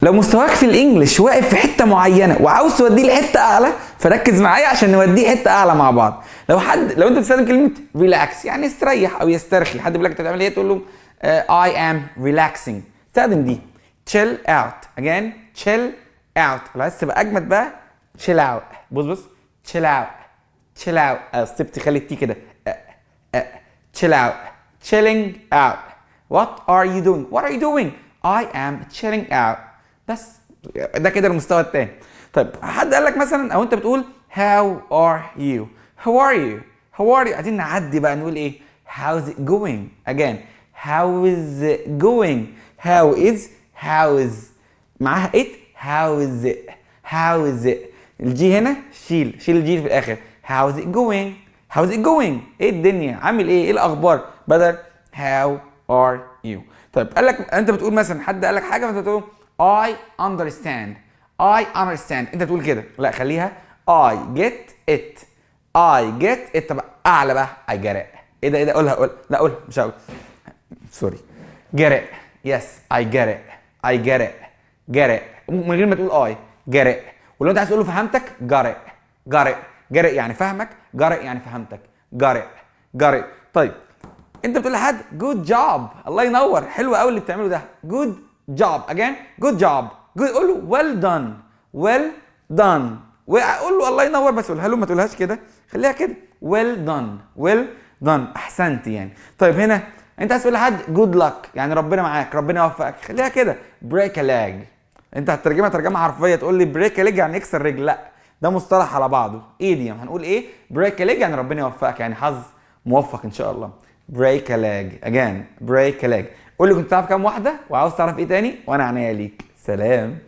لو مستواك في الانجليش واقف في حته معينه وعاوز توديه لحته اعلى، فركز معايا عشان نوديه حته اعلى مع بعض. لو انت بتستخدم كلمه ريلاكس يعني استريح او يسترخي، حد بيقول لك انت بتعمل ايه، تقول له I am relaxing. استخدم دي. chill out. again chill out. لو عايز تبقى اجمد بقى chill out. بص chill out chill out. ستيب خلي التي كده. chill out chilling out. what are you doing? what are you doing? I am chilling out. بس ده كده المستوى التاني. طيب حد قال لك مثلا، او انت بتقول how are you? how are you? how are you? عايزين نعدي بقى نقول ايه؟ how's it going? again how is it going? how is معاها it. how is it الجي هنا شيل الجي في الاخر. how's it going? ايه الدنيا، عامل ايه الاخبار، بدل how are you. طيب قال لك انت بتقول مثلا، حد قال لك حاجه فانت تقول I understand. انت تقول كده، لا خليها I get it. طب اعلى بقى I get it. ايه ده قولها لا قولها مش هقول سوري. get it. yes I get it من غير ما تقول I get it. ولو انت عايز تقول له فهمتك got it يعني فهمك، got it يعني فهمتك. got it. طيب انت بتقول لحد جود جوب، الله ينور، حلو قوي اللي بتعمله ده، جود جوب. اجين جود جوب. قول له ويل دان. وقول له الله ينور، بس قولها له ما تقولهاش كده، خليها كده ويل دان احسنت يعني. طيب هنا انت عايز تقول لحد جود لك يعني ربنا معاك، ربنا يوفقك، خليها كده بريك لاج. انت هتترجمها ترجمه حرفيه، تقول لي بريك لاج يعني يكسر رجل، لا ده مصطلح على بعضه ايديم. هنقول ايه؟ بريك لاج يعني ربنا يوفقك، يعني حظ موفق ان شاء الله. break a leg. again break a leg. قول لي كنت تعرف كام واحده وعاوز تعرف ايه تاني وانا عنيا ليك. سلام.